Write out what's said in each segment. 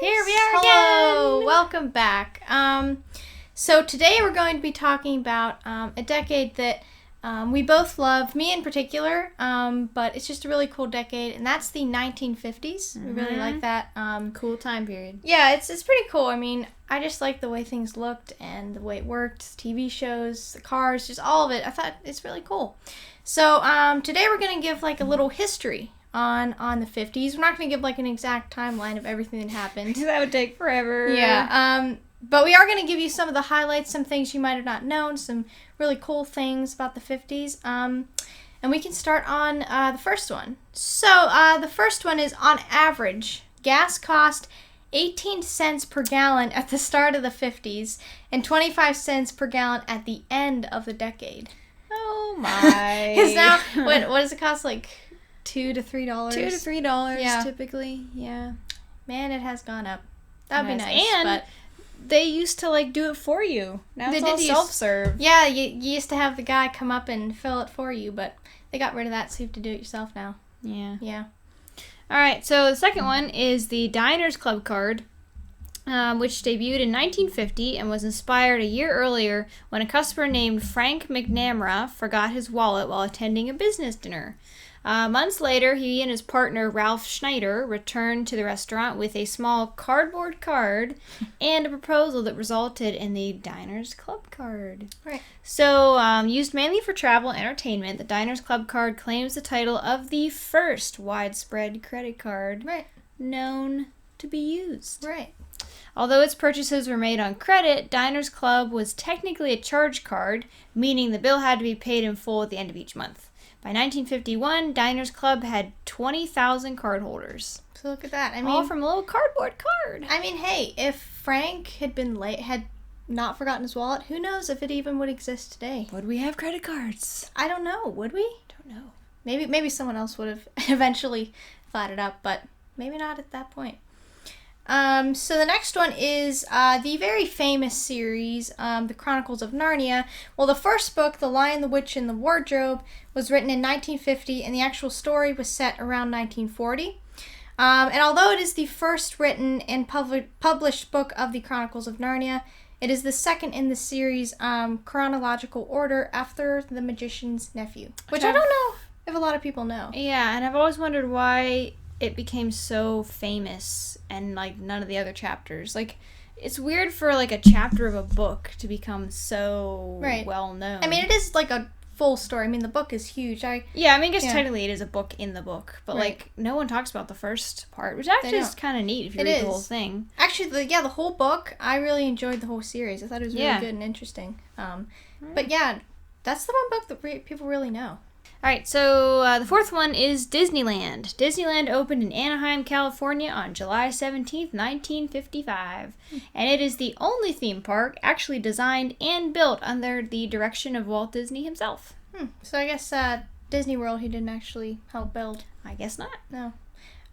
Here we are Hello, again. welcome back. So today we're going to be talking about a decade that we both love, me in particular, but it's just a really cool decade, and that's the 1950s. We really like that. Cool time period. Yeah, it's pretty cool. I mean, I just like the way things looked and the way it worked, TV shows, the cars, just all of it. I thought it's really cool. So today we're going to give like a little history on the 50s. We're not going to give like an exact timeline of everything that happened. That would take forever. Yeah. But we are going to give you some of the highlights, some things you might have not known, some really cool things about the 50s. And we can start on the first one. So the first one is, on average, gas cost 18 cents per gallon at the start of the 50s and 25 cents per gallon at the end of the decade. Oh my. Because now, what does it cost? Like $2 to $3? $2 to $3 Yeah. typically. Yeah. Man, it has gone up. That'd be nice. And but they used to like do it for you. Now They it's all did use- self-serve. yeah, you used to have the guy come up and fill it for you, but they got rid of that, so you have to do it yourself now. Yeah. Yeah. All right, so the second one is the Diners Club card, which debuted in 1950 and was inspired a year earlier when a customer named Frank McNamara forgot his wallet while attending a business dinner. Months later, he and his partner, Ralph Schneider, returned to the restaurant with a small cardboard card and a proposal that resulted in the Diners Club card. Right. So, used mainly for travel and entertainment, the Diners Club card claims the title of the first widespread credit card Right. known to be used. Right. Although its purchases were made on credit, Diners Club was technically a charge card, meaning the bill had to be paid in full at the end of each month. By 1951, Diners Club had 20,000 cardholders. So look at that. I mean, All from a little cardboard card. I mean, hey, if Frank had been late, had not forgotten his wallet, who knows if it even would exist today? Would we have credit cards? I don't know. Would we? Don't know. Maybe someone else would have eventually thought it up, but maybe not at that point. So the next one is the very famous series, The Chronicles of Narnia. Well, the first book, The Lion, the Witch, and the Wardrobe, was written in 1950, and the actual story was set around 1940. And although it is the first written and published book of The Chronicles of Narnia, it is the second in the series' chronological order after The Magician's Nephew, which I don't know if a lot of people know. Yeah, and I've always wondered why it became so famous and like none of the other chapters. Like, it's weird for like a chapter of a book to become so well known. I mean, it is like a full story. I mean, the book is huge. I guess technically it is a book in the book, but like no one talks about the first part, which actually is kind of neat if you read the whole thing. Actually, the whole book, I really enjoyed the whole series. I thought it was really good and interesting. But yeah, that's the one book that people really know. All right, so the fourth one is Disneyland. Disneyland opened in Anaheim, California on July 17th, 1955. And it is the only theme park actually designed and built under the direction of Walt Disney himself. So I guess Disney World he didn't actually help build. I guess not. No.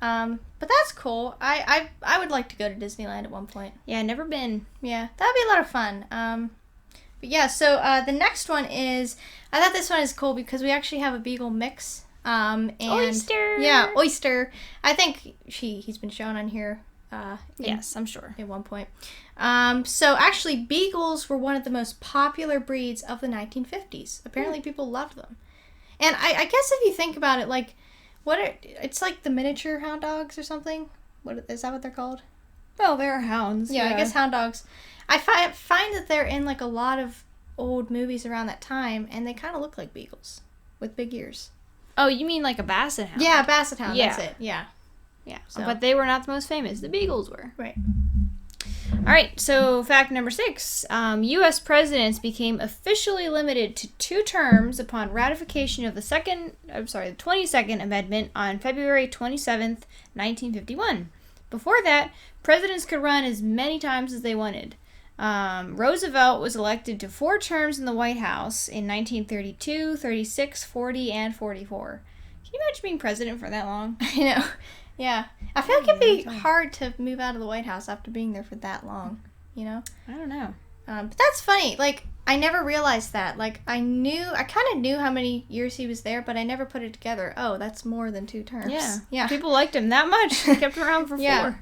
But that's cool. I would like to go to Disneyland at one point. Yeah, never been. Yeah, that'd be a lot of fun. But yeah, so the next one is, I thought this one is cool because we actually have a Beagle mix. And Oyster! Yeah, Oyster. I think he's been shown on here. Yes, I'm sure. At one point. So actually, Beagles were one of the most popular breeds of the 1950s. Apparently people loved them. And I guess if you think about it, like, it's like the miniature hound dogs or something? Is that what they're called? Well, they're hounds. Yeah, I guess hound dogs. I find that they're in like a lot of old movies around that time, and they kind of look like beagles with big ears. Oh, you mean like a basset hound? Yeah, basset hound. Yeah. That's it. Yeah. Yeah. So. But they were not the most famous. The beagles were. Right. All right. So fact number 6: U.S. presidents became officially limited to 2 terms upon ratification of the 22nd Amendment on February 27th, 1951. Before that, presidents could run as many times as they wanted. Roosevelt was elected to 4 terms in the White House in 1932, 36, 40, and 44. Can you imagine being president for that long? I know. Yeah. I feel like it'd be hard to move out of the White House after being there for that long, you know? I don't know. But that's funny. Like, I never realized that. Like, I kind of knew how many years he was there, but I never put it together. Oh, that's more than 2 terms. Yeah. People liked him that much. They kept him around for 4.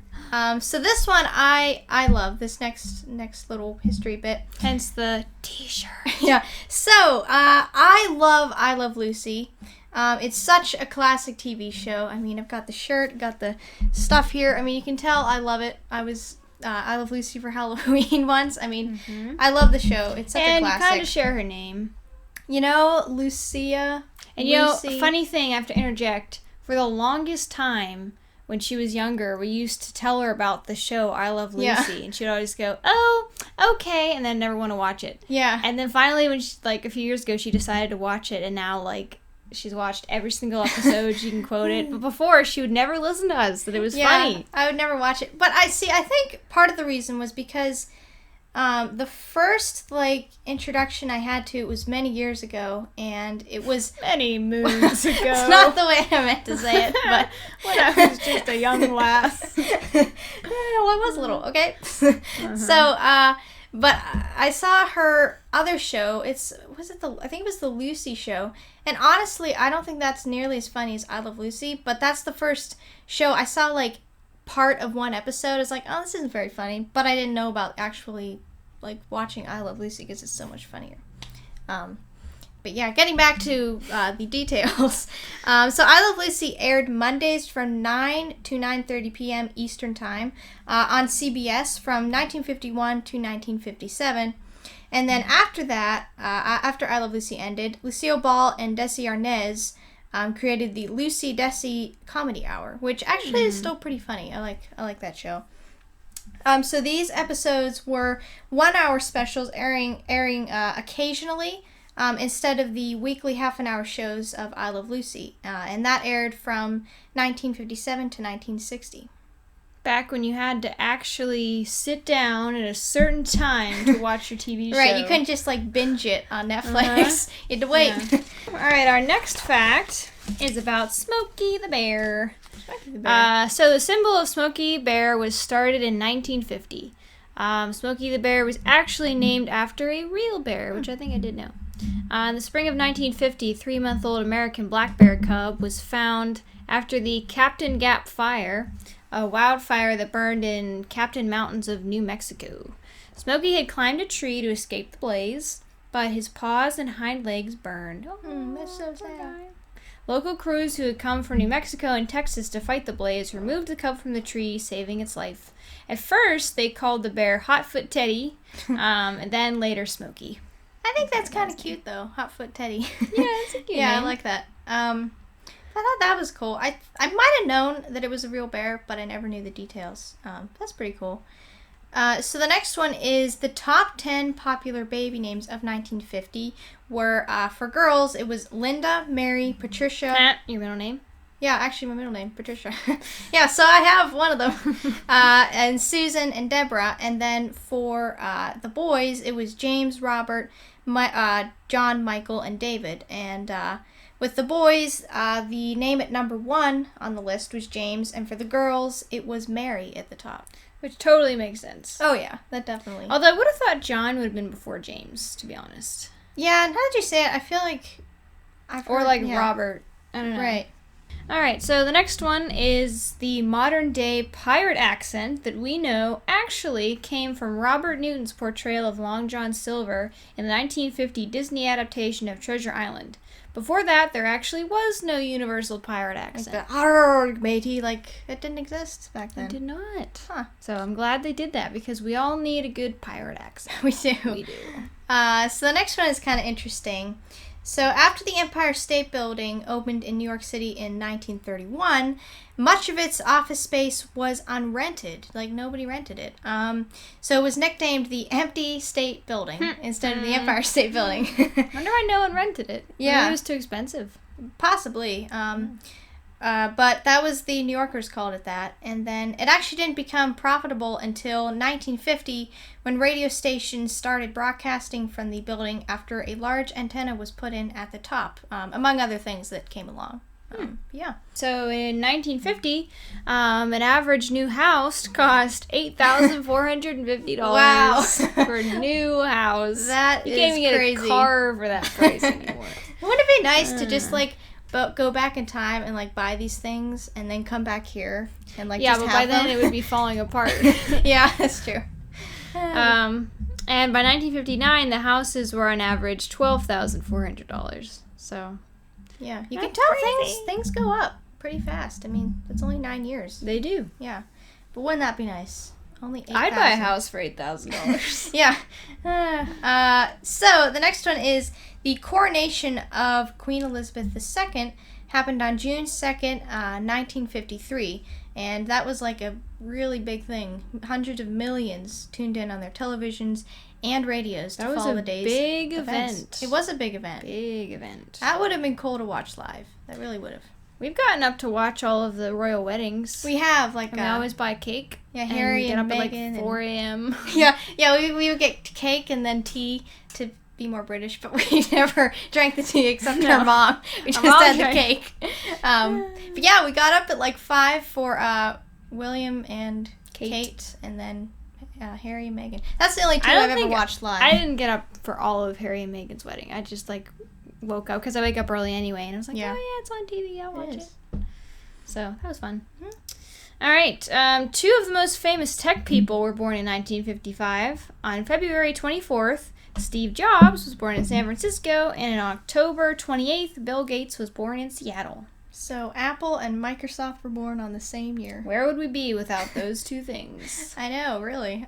So this one I love, this next little history bit. Hence the t-shirt. Yeah. So I love Lucy. It's such a classic TV show. I mean, I've got the shirt, got the stuff here. I mean, you can tell I love it. I Love Lucy for Halloween once. I mean, I love the show. It's such a classic. And you kind of share her name. You know, Lucia. And you know, funny thing, I have to interject. For the longest time, when she was younger, we used to tell her about the show I Love Lucy. Yeah. And she'd always go, oh, okay, and then never want to watch it. Yeah. And then finally, when she, like, a few years ago, she decided to watch it, and now, like, she's watched every single episode. She can quote it. But before, she would never listen to us, that it was funny. I would never watch it. But I think part of the reason was because the first, like, introduction I had to it was many years ago, and it was... Many moons ago. It's not the way I meant to say it, but... when I was just a young lass. Well, I was little, okay? So, but I saw her other show. I think it was the Lucy show. And honestly, I don't think that's nearly as funny as I Love Lucy, but that's the first show I saw, like, part of one episode. I was like, oh, this isn't very funny, but I didn't know about actually, like, watching I Love Lucy because it's so much funnier. But yeah, getting back to the details. So I Love Lucy aired Mondays from 9 to 9:30 p.m. Eastern Time on CBS from 1951 to 1957. And then after that, after I Love Lucy ended, Lucille Ball and Desi Arnaz created the Lucy Desi Comedy Hour, which actually is still pretty funny. I like that show. So these episodes were 1-hour specials airing occasionally instead of the weekly half-an-hour shows of I Love Lucy. And that aired from 1957 to 1960. Back when you had to actually sit down at a certain time to watch your TV show. Right, you couldn't just, like, binge it on Netflix. You had to wait. Yeah. All right, our next fact is about Smokey the Bear. So the symbol of Smokey Bear was started in 1950. Smokey the Bear was actually named after a real bear, which I think I did know. In the spring of 1950, 3-month-old American black bear cub was found after the Captain Gap Fire, a wildfire that burned in Captain Mountains of New Mexico. Smokey had climbed a tree to escape the blaze, but his paws and hind legs burned. That's so sad. Local crews who had come from New Mexico and Texas to fight the blaze removed the cub from the tree, saving its life. At first, they called the bear Hotfoot Teddy, and then later Smokey. I think that's kind of cute, though. Hotfoot Teddy. Yeah, it's a cute name. I like that. I thought that was cool. I might have known that it was a real bear, but I never knew the details. That's pretty cool. So the next one is the top 10 popular baby names of 1950 were, for girls, it was Linda, Mary, Patricia. Your middle name? Yeah, actually my middle name, Patricia. Yeah, so I have one of them. And Susan and Deborah. And then for the boys, it was James, Robert, John, Michael, and David. And with the boys, the name at number 1 on the list was James. And for the girls, it was Mary at the top. Which totally makes sense. Oh, yeah, that definitely. Although I would have thought John would have been before James, to be honest. Yeah, now that you say it, I feel like Robert. I don't know. Right. All right, so the next one is the modern-day pirate accent that we know actually came from Robert Newton's portrayal of Long John Silver in the 1950 Disney adaptation of Treasure Island. Before that, there actually was no universal pirate accent. Like the "arrgh, matey," like it didn't exist back then. It did not. Huh. So I'm glad they did that because we all need a good pirate accent. We do. We do. So the next one is kind of interesting. So after the Empire State Building opened in New York City in 1931, much of its office space was unrented. Like, nobody rented it. So it was nicknamed the Empty State Building instead of the Empire State Building. Wonder why no one rented it. Yeah. Maybe it was too expensive. Possibly. But that was the New Yorkers called it that. And then it actually didn't become profitable until 1950 when radio stations started broadcasting from the building after a large antenna was put in at the top, among other things that came along. Yeah. So in 1950, an average new house cost $8,450. Wow. For a new house. That you is can't even crazy. Get a car for that price anymore. Wouldn't it be nice to just, like, go back in time and like buy these things and then come back here and like Yeah, just but have by then them. it would be falling apart. Yeah, that's true. And by 1959, the houses were on average $12,400. So Yeah, you can That's tell crazy. things go up pretty fast. I mean, it's only 9 years. they do. Yeah, but wouldn't that be nice? Only 8,000. I'd buy a house for $8,000. Yeah. So the next one is the coronation of Queen Elizabeth II happened on June 2nd, 1953. And that was like a really big thing. Hundreds of millions tuned in on their televisions and radios to That was follow a the day's big events. event. It was a big event. Big event. That would have been cool to watch live. That really would have. We've gotten up to watch all of the royal weddings. We have like And we always buy cake. yeah, Harry get and up at Meghan like 4 a.m. yeah, we would get cake and then tea to be more British, but we never drank the tea except No. our mom. We just mom had the drank. cake. But yeah, we got up at like 5 for William and Kate and then Harry and Meghan. That's the only two I've ever watched live. I didn't get up for all of Harry and Meghan's wedding. I just like woke up because I wake up early anyway, and I was like, Yeah. oh yeah, it's on TV. I'll watch it. is. So that was fun. Mhm. All right. Two of the most famous tech people were born in 1955. On February 24th, Steve Jobs was born in San Francisco, and on October 28th, Bill Gates was born in Seattle. So Apple and Microsoft were born on the same year. Where would we be without those two things? I know, really.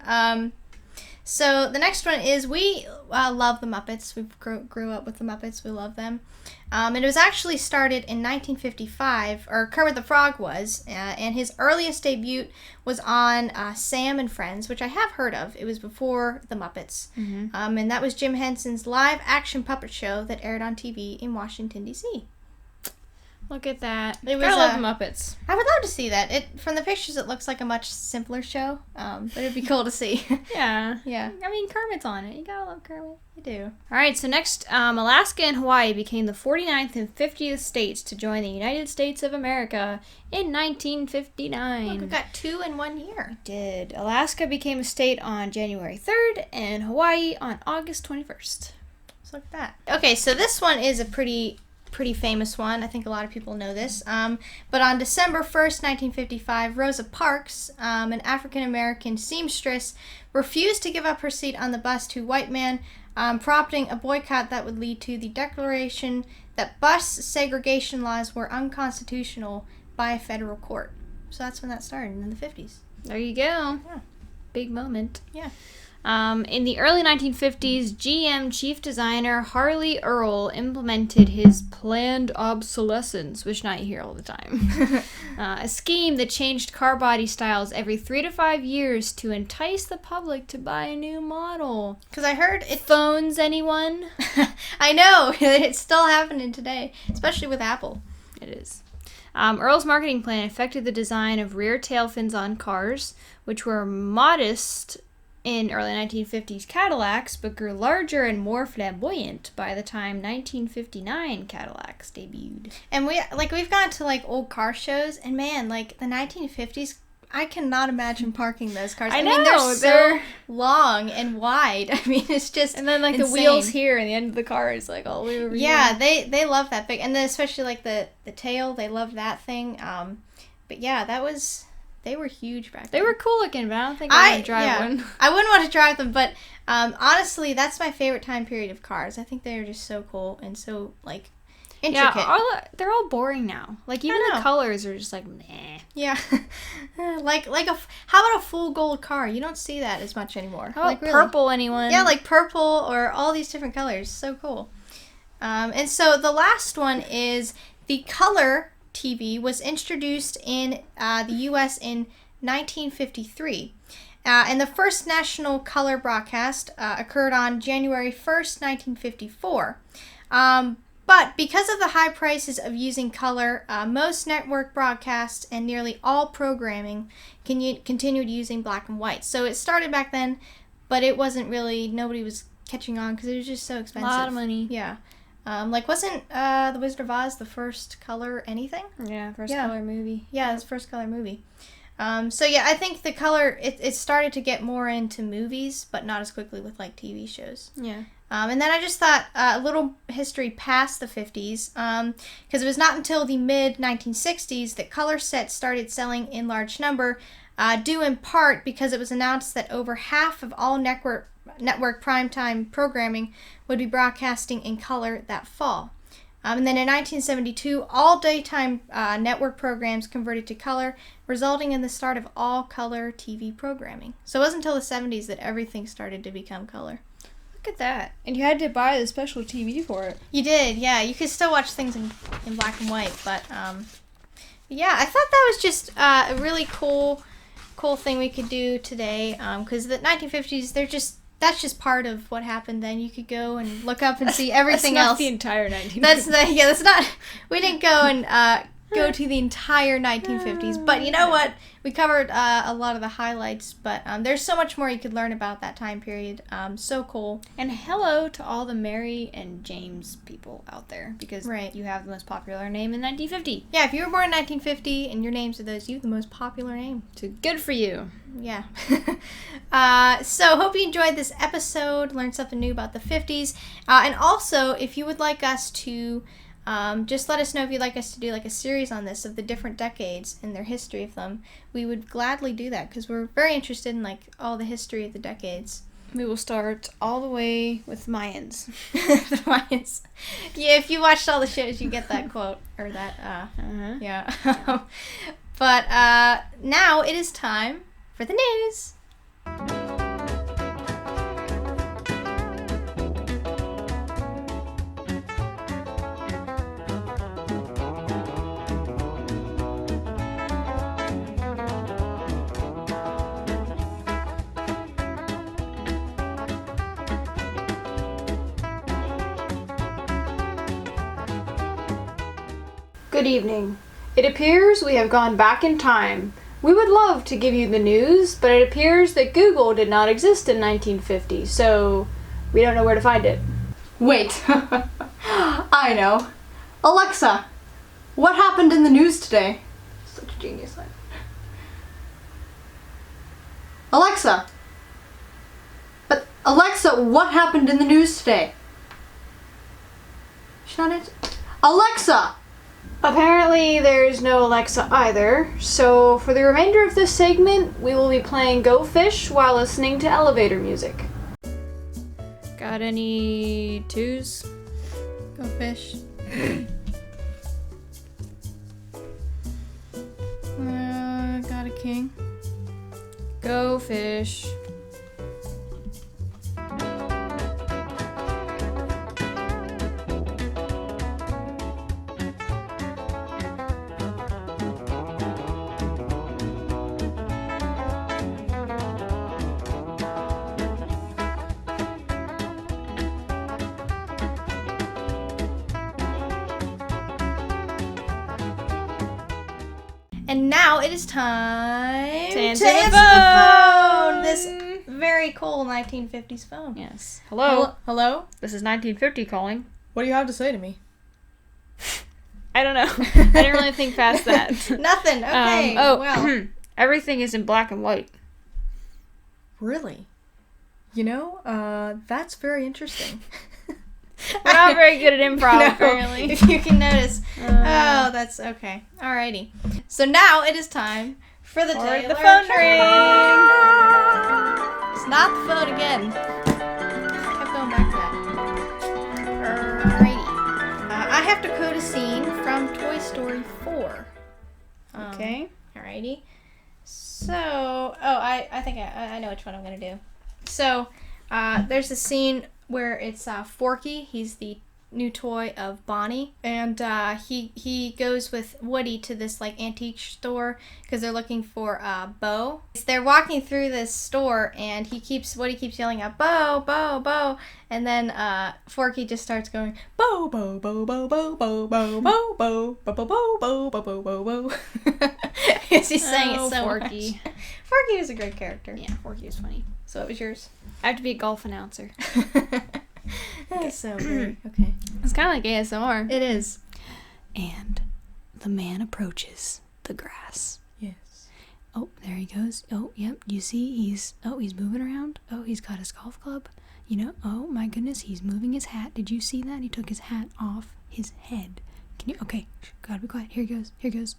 So the next one is we love the Muppets. We grew up with the Muppets. We love them. And it was actually started in 1955, or Kermit the Frog was, and his earliest debut was on Sam and Friends, which I have heard of. It was before the Muppets. Mm-hmm. And that was Jim Henson's live-action puppet show that aired on TV in Washington, D.C. Look at that. It was, I love the Muppets. I would love to see that. From the pictures, it looks like a much simpler show, but it'd be cool to see. Yeah. Yeah. I mean, Kermit's on it. You gotta love Kermit. I do. All right, so next, Alaska and Hawaii became the 49th and 50th states to join the United States of America in 1959. Look, we got 2 in 1 year. Did. Alaska became a state on January 3rd and Hawaii on August 21st. Let's look at that. Okay, so this one is a pretty famous one. I think a lot of people know this. But on December 1st, 1955, Rosa Parks, an African-American seamstress, refused to give up her seat on the bus to white man, prompting a boycott that would lead to the declaration that bus segregation laws were unconstitutional by a federal court. So that's when that started, in the 50s. There you go. Yeah. Big moment. Yeah. In the early 1950s, GM chief designer Harley Earl implemented his planned obsolescence, which now you hear all the time, a scheme that changed car body styles every 3 to 5 years to entice the public to buy a new model. Because I heard it... Phones, anyone? I know! It's still happening today, especially with Apple. It is. Earl's marketing plan affected the design of rear tail fins on cars, which were modest in early 1950s Cadillacs, but grew larger and more flamboyant by the time 1959 Cadillacs debuted. And we've gone to like old car shows, and man, like the 1950s, I cannot imagine parking those cars. I mean, know, they're so they're- long and wide. I mean, it's just And then like insane. the wheels here and the end of the car is like all the way over Yeah, here. they love that big, and then especially like the tail, they love that thing. But yeah, they were huge back then. They were cool looking, but I don't think I would drive one. I wouldn't want to drive them, but honestly, that's my favorite time period of cars. I think they're just so cool and so like intricate. Yeah, they're all boring now. Like even I the know. colors are just like meh. Yeah, how about a full gold car? You don't see that as much anymore. How about Like, really. purple, anyone? Yeah, like purple or all these different colors. So cool. And so the last one is the color TV was introduced in the U.S. in 1953. And the first national color broadcast occurred on January 1st, 1954. But because of the high prices of using color, most network broadcasts and nearly all programming continued using black and white. So it started back then, but it wasn't really, nobody was catching on because it was just so a expensive. lot of money. Yeah. Wasn't The Wizard of Oz the first color anything? Yeah, first Yeah. color movie. Yeah, it's first color movie. So yeah, I think the color, it started to get more into movies, but not as quickly with like TV shows. Yeah. And then I just thought a little history past the 50s, because it was not until the mid-1960s that color sets started selling in large number, due in part because it was announced that over half of all network primetime programming would be broadcasting in color that fall. And then in 1972, all daytime network programs converted to color, resulting in the start of all color TV programming. So it wasn't until the 70s that everything started to become color. Look at that. And you had to buy the special TV for it. You did, yeah. You could still watch things in black and white, but yeah, I thought that was just a really cool thing we could do today, because the 1950s, that's just part of what happened then. You could go and look up and see everything that's not else. The entire 1950s. That's not. We didn't go and go to the entire 1950s, but you know what? We covered a lot of the highlights, but there's so much more you could learn about that time period. So cool. And hello to all the Mary and James people out there, because you have the most popular name in 1950. Yeah, if you were born in 1950 and your names are those, you have the most popular name. So good for you. Yeah. So hope you enjoyed this episode, learned something new about the 50s, and also if you would like us to just let us know if you'd like us to do like a series on this of the different decades and their history of them. We would gladly do that because we're very interested in like all the history of the decades. We will start all the way with Mayans. The Mayans. Yeah, if you watched all the shows, you get that quote or that. Yeah. But now it is time for the news. Good evening. It appears we have gone back in time. We would love to give you the news, but it appears that Google did not exist in 1950, so we don't know where to find it. Wait. I know. Alexa, what happened in the news today? Such a genius. Alexa. But Alexa, what happened in the news today? She's not answering. Alexa! Apparently there's no Alexa either, so for the remainder of this segment, we will be playing Go Fish while listening to elevator music. Got any twos? Go fish. Got a king. Go Fish. And now it is time to answer the phone. This very cool 1950s phone. Yes. Hello? Hello? This is 1950 calling. What do you have to say to me? I don't know. I didn't really think past that. Nothing. Okay. Well. Everything is in black and white. Really? You know, that's very interesting. We're not very good at improv, No, apparently. if you can notice. Oh, that's okay. Alrighty. So now it is time for the Or Taylor the phone Chapter. ring. It's not the phone again. Kept going back to that. Alrighty. I have to quote a scene from Toy Story 4. Okay. Alrighty. So, I think I know which one I'm going to do. So, there's a scene where it's Forky. He's the new toy of Bonnie, and he goes with Woody to this like antique store because they're looking for Bo. They're walking through this store, and Woody keeps yelling out Bo, Bo, Bo, and then Forky just starts going Bo, Bo, Bo, Bo, Bo, Bo, Bo, Bo, Bo, Bo, Bo, Bo, Bo, Bo, Bo, Bo. He's saying it so Forky. much. Forky was a great character. Yeah, Forky is funny. So what was yours? I have to be a golf announcer. That's so great. Okay. It's kind of like ASMR. It is. And the man approaches the grass. Yes. Oh, there he goes. Oh, yep. You see, he's moving around. Oh, he's got his golf club. You know, oh my goodness, he's moving his hat. Did you see that? He took his hat off his head. Can you? Okay, gotta be quiet. Here he goes. Here he goes.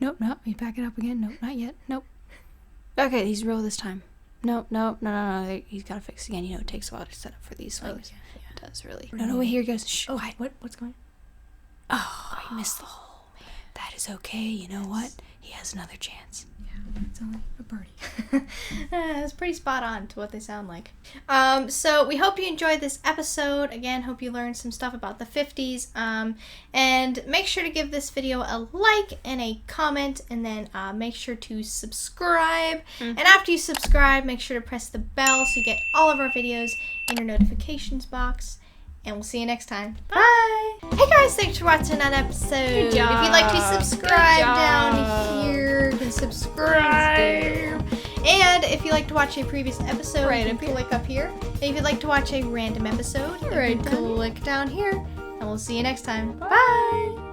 Nope, nope. He's back it up again. Nope, not yet. Nope. Okay, he's real this time. Nope, nope, no. He's gotta fix again. You know, it takes a while to set up for these swings. Oh, yeah. It does really. No, wait, here he goes. Shh, quiet. What's going on? Oh, he missed the hole. Man. That is okay. You know what? He has another chance. Yeah, it's only a birdie. It's pretty spot on to what they sound like. So we hope you enjoyed this episode. Again, hope you learned some stuff about the 50s. And make sure to give this video a like and a comment, and then make sure to subscribe. And after you subscribe, make sure to press the bell so you get all of our videos in your notifications box. And we'll see you next time. Bye! Hey guys, thanks for watching that episode. Good job. If you'd like to subscribe down here, you can subscribe. And if you'd like to watch a previous episode, Right you up can here. click up here. And if you'd like to watch a random episode, you Right can down here. click down here. And we'll see you next time. Bye!